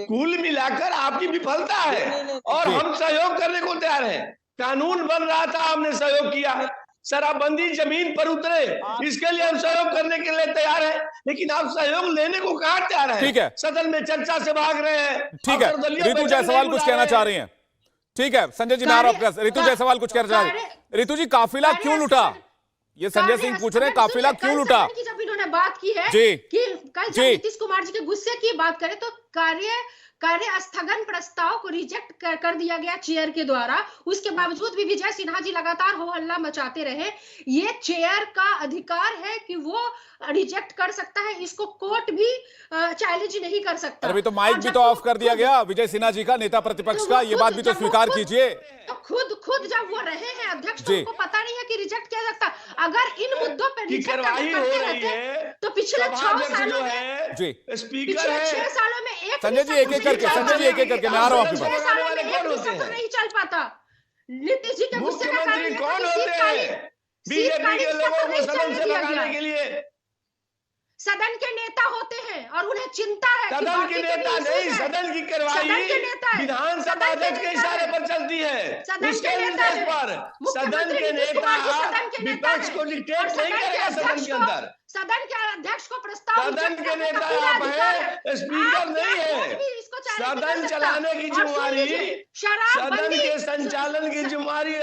कुल मिलाकर आपकी विफलता है और हम सहयोग करने को तैयार हैं। कानून बन रहा था, हमने सहयोग किया। शराबबंदी जमीन पर उतरे, इसके लिए हम सहयोग करने के लिए तैयार हैं, लेकिन आप सहयोग लेने को कहाँ तैयार हैं? ठीक है, सदन में चर्चा से भाग रहे हैं। ठीक है, ऋतु जायसवाल कुछ कहना चाह रही हैं। ठीक है संजय जी, मैं आ रहा हूं। ऋतु जायसवाल कुछ कहना चाह रही है। ऋतु जी, काफिला क्यों लूटा, ये संजय सिंह पूछ रहे हैं, काफिला क्यों लूटा? जब इन्होंने बात की है जी कि कल जब नीतीश कुमार जी के गुस्से की बात करें तो कार्य स्थगन प्रस्ताव को रिजेक्ट कर दिया गया चेयर के द्वारा। उसके बावजूद भी विजय सिन्हा जी लगातार हो हल्ला मचाते रहे। ये चेयर का अधिकार है कि वो रिजेक्ट कर सकता है, इसको कोर्ट भी चैलेंज नहीं कर सकता। अभी तो माइक भी तो ऑफ कर दिया गया विजय सिन्हा जी का, नेता प्रतिपक्ष का, ये बात भी तो स्वीकार कीजिए। तो खुद जब वो रहे हैं अध्यक्ष तो उनको पता नहीं है कि रिजेक्ट किया जा सकता। अगर इन मुद्दों पर कार्रवाई हो रही है तो पिछले 6 सालों में जी स्पीकर है, 6 सालों में एक संजय जी एक एक करके, संजय जी एक एक करके, मैं आ रहा हूं आपके पास। 6 सालों में एक भी सत्र नहीं चल पाता। नीतीश जी के गुस्से का कारण मुख्यमंत्री कौन होते हैं बीजेपी के लोगों को सदन से भगाने के लिए? सदन के नेता होते हैं और उन्हें चिंता है कि सदन के नेता नहीं, सदन की कार्रवाई विधानसभा अध्यक्ष के इशारे पर चलती है, उसके निर्देश पर। सदन के नेता विपक्ष को डिक्टेट नहीं करेगा सदन के अंदर। सदन के अध्यक्ष को प्रस्ताव, सदन के नेता आप हैं, स्पीकर नहीं है। सदन चलाने की जिम्मेवारी, सदन के संचालन की जिम्मेवारी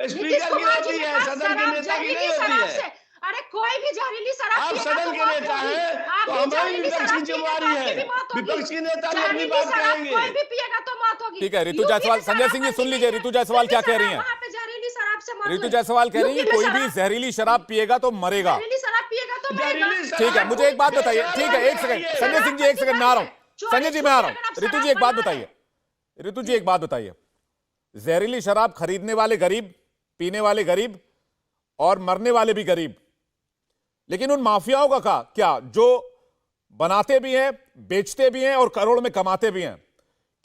स्पीकर की होती है, सदन के नेता की नहीं होती है। अरे कोई भी जहरीली शराब आप सदन के नेता हैं तो हमारी विपक्ष की जिम्मेवारी है, विपक्ष के नेता भी अपनी बात कहेंगे। कोई भी पिएगा तो मौत होगी। ठीक है, ऋतु जायसवाल, संजय सिंह जी सुन लीजिए, ऋतु जायसवाल क्या कह रही हैं? वहाँ पे जहरीली शराब से मौत ऋतु जायसवाल कह रही है कोई भी जहरीली शराब पिएगा तो मरेगा। जहरीली शराब पिएगा तो मरेगा। ठीक है, मुझे एक बात बताइए। ठीक है, एक सेकंड, संजय सिंह जी एक सेकंड, मैं आ रहा हूं। संजय जी मैं आ रहा हूं। ऋतु जी एक बात बताइए, ऋतु जी एक बात बताइए, जहरीली शराब खरीदने वाले गरीब, पीने वाले गरीब और मरने वाले भी गरीब, लेकिन उन माफियाओं का क्या जो बनाते भी हैं, बेचते भी हैं और करोड़ में कमाते भी हैं,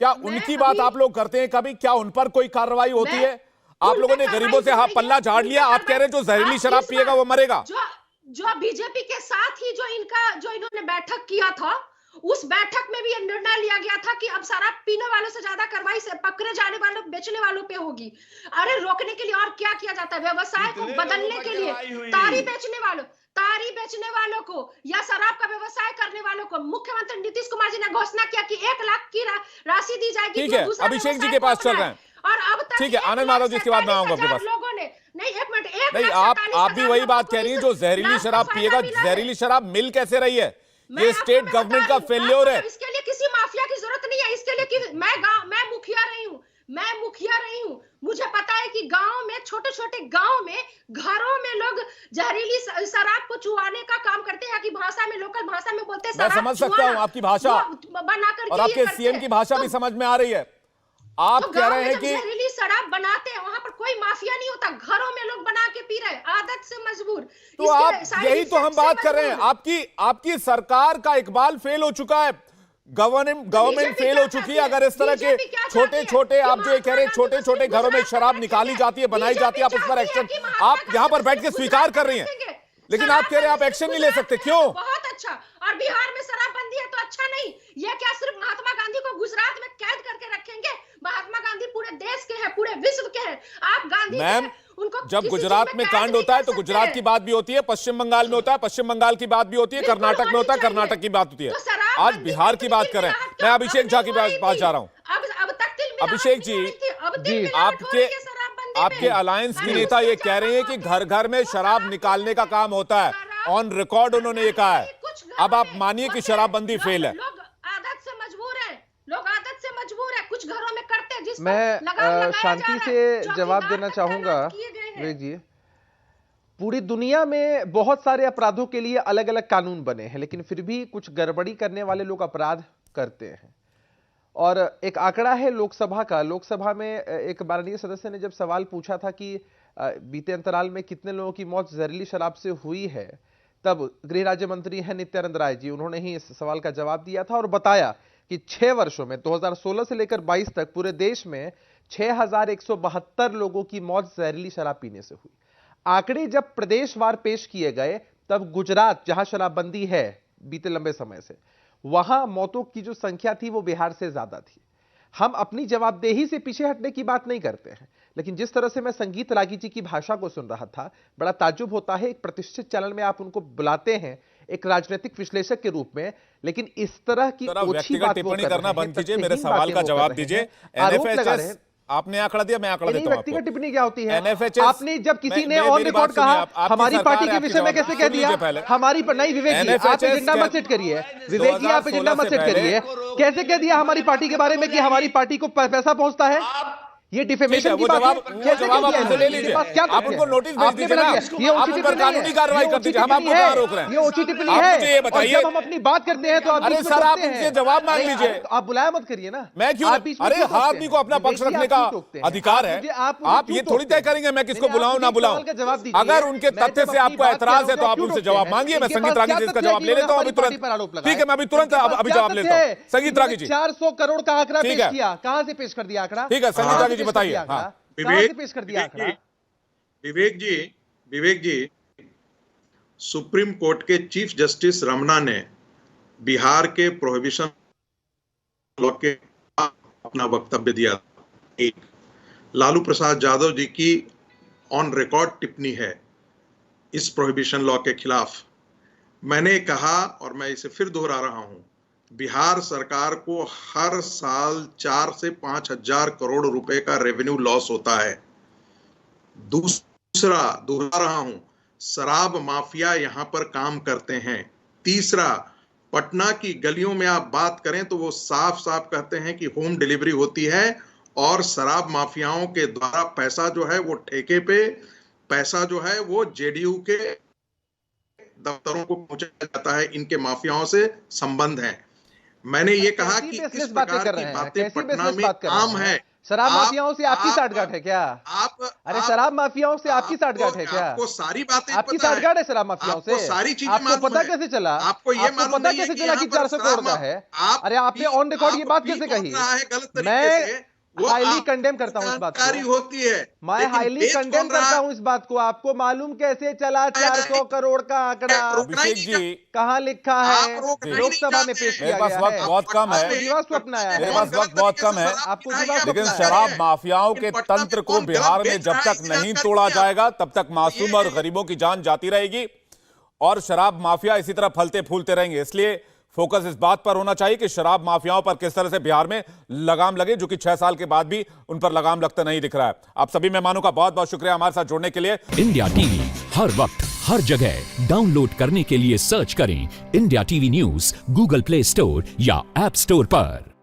क्या उनकी बात आप लोग करते हैं कभी? क्या उन पर कोई कार्रवाई होती है? आप लोगों ने गरीबों से हाथ पल्ला झाड़ लिया, आप कह रहे हैं जो जहरीली शराब पिएगा वो मरेगा। जो बीजेपी के साथ ही जो इन्होंने बैठक किया था, उस बैठक में भी यह निर्णय लिया गया था कि अब शराब पीने वालों से ज्यादा कार्रवाई से पकड़े जाने वालों, बेचने वालों पे होगी। अरे रोकने के लिए और क्या किया जाता है? व्यवसाय को बदलने के लिए तारी बेचने वालों को या शराब का व्यवसाय करने वालों को मुख्यमंत्री नीतीश कुमार जी ने घोषणा किया कि 1 लाख की राशि दी जाएगी। ठीक है, अभिषेक जी के पास चल रहे हैं और अब तक ठीक है, आनंद माधव जी, इसके बाद मैं आऊंगा आपके पास। लोगों ने नहीं, एक मिनट, नहीं, आप भी वही बात कह रही हैं, जो जहरीली शराब पिएगा, जहरीली शराब मिल कैसे रही है? ये स्टेट गवर्नमेंट का फेल्योर है। इसके लिए किसी माफिया की जरूरत नहीं है। इसके लिए कि मैं मुखिया रही हूँ, मुझे पता है कि गांव में, छोटे छोटे गांव में, घरों में लोग जहरीली शराब को चुआने का काम करते हैं, कि भाषा में, लोकल भाषा में बोलते हैं। मैं समझ सकता हूँ आपकी भाषा और आपके सीएम की भाषा भी समझ में आ रही है। आप कह रहे हैं कि जहरीली शराब बनाते हैं, वहां पर कोई माफिया नहीं होता, घरों में लोग बना के पी रहे हैं, आदत से मजबूर। तो आप, यही तो हम बात कर रहे हैं। आपकी सरकार का इकबाल फेल हो चुका है, गवर्नमेंट फेल हो चुकी है। अगर इस तरह के छोटे छोटे, आप जो ये कह रहे हैं, छोटे छोटे घरों में शराब निकाली जाती है, बनाई जाती है, आप उस पर एक्शन, आप यहां पर बैठ के स्वीकार कर रही हैं, लेकिन आप कह रहे हैं आप एक्शन नहीं ले सकते, क्यों? बहुत अच्छा। और बिहार में शराबबंदी है तो अच्छा नहीं, ये क्या सिर्फ महात्मा गांधी को गुजरात में कैद करके रखेंगे? महात्मा गांधी पूरे देश के हैं, पूरे विश्व के हैं। आप गांधी मैम, जब गुजरात में कांड होता है तो गुजरात की बात भी होती है, पश्चिम बंगाल में होता है, पश्चिम बंगाल की बात भी होती है, कर्नाटक में होता है, कर्नाटक की बात होती है। आज बिहार की बात कर रहे हैं। मैं अभिषेक झा के पास जा रहा हूं। अभिषेक जी, आपके अलायंस की नेता ये कह रहे हैं कि घर घर में शराब निकालने का काम होता है, ऑन रिकॉर्ड उन्होंने ये कहा है। अब आप मानिए कि शराबबंदी फेल है। लोग आदत से मजबूर है, कुछ घरों में करते हैं। मैं शांति से जवाब देना चाहूंगा विवेक जी। पूरी दुनिया में बहुत सारे अपराधों के लिए अलग अलग कानून बने हैं, लेकिन फिर भी कुछ गड़बड़ी करने वाले लोग अपराध करते हैं। और एक आंकड़ा है लोकसभा का, लोकसभा में एक माननीय सदस्य ने जब सवाल पूछा था कि बीते अंतराल में कितने लोगों की मौत जहरीली शराब से हुई है, तब गृह राज्य मंत्री हैं नित्यानंद राय जी, उन्होंने ही इस सवाल का जवाब दिया था और बताया कि 6 वर्षों में 2016 से लेकर 22 तक पूरे देश में 6172 लोगों की मौत जहरीली शराब पीने से हुई। आंकड़े जब प्रदेशवार पेश किए गए तब गुजरात, जहां शराबबंदी है बीते लंबे समय से, वहां मौतों की जो संख्या थी वो बिहार से ज्यादा थी। हम अपनी जवाबदेही से पीछे हटने की बात नहीं करते हैं, लेकिन जिस तरह से मैं संगीत रागी जी की भाषा को सुन रहा था, बड़ा ताज्जुब होता है। एक प्रतिष्ठित चैनल में आप उनको बुलाते हैं एक राजनीतिक विश्लेषक के रूप में, लेकिन इस तरह की ओछी बात टिप्पणी करना बंद कीजिए, मेरे सवाल का जवाब दीजिए। आपने आंकड़ा दिया, मैं आंकड़ा देता हूं व्यक्तिगत टिप्पणी क्या होती है? NFHS आपने जब किसी ने ऑन रिकॉर्ड कहा हमारी पार्टी के विषय में कैसे कह दिया हमारी नहीं विवेक जी आप एजेंडा मत सेट करिए, विवेक जी आप एजेंडा मत सेट करिए, कैसे कह दिया हमारी पार्टी के बारे में कि हमारी पार्टी को पैसा पहुंचता है? ये डिफेमेशन की बात है। कैसे जवाब कह दिया आप उनसे ले लीजिए, क्या आप उनको नोटिस भेज दीजिए ना, ये आप उन पर कानूनी कार्रवाई कर दीजिए, हम आपको कहां रोक रहे हैं? ये ओछी टिप्पणी आप है। मुझे ये और बताइए, जब हम अपनी बात करते हैं तो आप अरे बीच में सर, आप टोकते हैं। उनसे जवाब मांग अरे, लीजिए। आप बुलाया मत करिए ना। मैं क्यों? आप बीच में अरे क्यों हर टोकते आदमी को अपना हैं? पक्ष विवेक जी, रखने आप का क्यों टोकते हैं? अधिकार है। आप मुझे आप ये क्यों थोड़ी तय टोकते हैं? करेंगे मैं किसको आप बुलाऊं ना मुझे बुलाऊं। सवाल का जवाब दीजिए। अगर उनके मैं तथ्य जब से अपनी आपको बात एतराज कर है रहा तो हूं, आप क्यों उनसे टोकते जवाब हैं? मांगिए, मैं इनके संगीत पास रागी क्या जी इसका तथ्य जवाब है? ले लेता हूं हमारी अभी तुरंत। पार्टी पर आरोप लगाए। ठीक है, मैं अभी तुरंत अभी जवाब लेता हूं। संगीत रागी जी, $400 करोड़ का आंकड़ा ठीक पेश है। किया, कहां से पेश कर दिया आंकड़ा? ठीक है, संगीत कहां रागी से जी पेश कर बताइए। दिया आंकड़ा? हाँ। कहां से पेश कर दिया आंकड़ा? विवेक जी, सुप्रीम कोर्ट के चीफ जस्टिस रमना ने बिहार के प्रोहिबिशन लॉ के अपना वक्तव्य दिया। एक लालू प्रसाद यादव जी की ऑन रिकॉर्ड टिप्पणी है इस प्रोहिबिशन लॉ के खिलाफ। मैंने कहा और मैं इसे फिर दोहरा रहा हूं, बिहार सरकार को हर साल 4 से 5 हजार करोड़ रुपए का रेवेन्यू लॉस होता है। दूसरा, दोहरा रहा हूं, शराब माफिया यहां पर काम करते हैं। तीसरा, पटना की गलियों में आप बात करें तो वो साफ साफ कहते हैं कि होम डिलीवरी होती है और शराब माफियाओं के द्वारा पैसा जो है वो ठेके पे, पैसा जो है वो जेडीयू के दफ्तरों को पहुंचाया जाता है। इनके माफियाओं से संबंध है। मैंने ये कहा कि किस प्रकार की बातें पटना में आम है। शराब माफियाओं से आपकी साठगांठ है क्या? अरे शराब माफियाओं से आपकी साठगांठ है क्या? आपको सारी बातें आपकी साठगांठ है शराब माफियाओं से? सारी चीजें आपको पता कैसे चला? आपको ये मालूम पता कैसे चला कि 400 करोड़ का है? अरे आपने ऑन रिकॉर्ड ये बात कैसे कही? मैं हाईली कंडेम करता हूं इस बात को। होती है, मैं हाईली कंडेम करता हूं इस बात को। आपको मालूम कैसे चला 400 करोड़ का आंकड़ा? अभिषेक जी, कहाँ लिखा है? लोकसभा में पेश किया मेरे गया पास वक्त है। बहुत कम है, आपको दिवा स्वप्न आया है। मेरे पास वक्त बहुत कम है, आपको दिवा स्वप्न लेकिन आया है। शराब माफियाओं के तंत्र को बिहार में जब तक नहीं तोड़ा जाएगा तब तक मासूम और गरीबों की जान जाती रहेगी और शराब माफिया इसी तरह फलते फूलते रहेंगे। इसलिए फोकस इस बात पर होना चाहिए कि शराब माफियाओं पर किस तरह से बिहार में लगाम लगे, जो कि 6 साल के बाद भी उन पर लगाम लगता नहीं दिख रहा है। आप सभी मेहमानों का बहुत बहुत शुक्रिया हमारे साथ जुड़ने के लिए। इंडिया टीवी हर वक्त हर जगह डाउनलोड करने के लिए सर्च करें India TV news Google play store या ऐप स्टोर पर।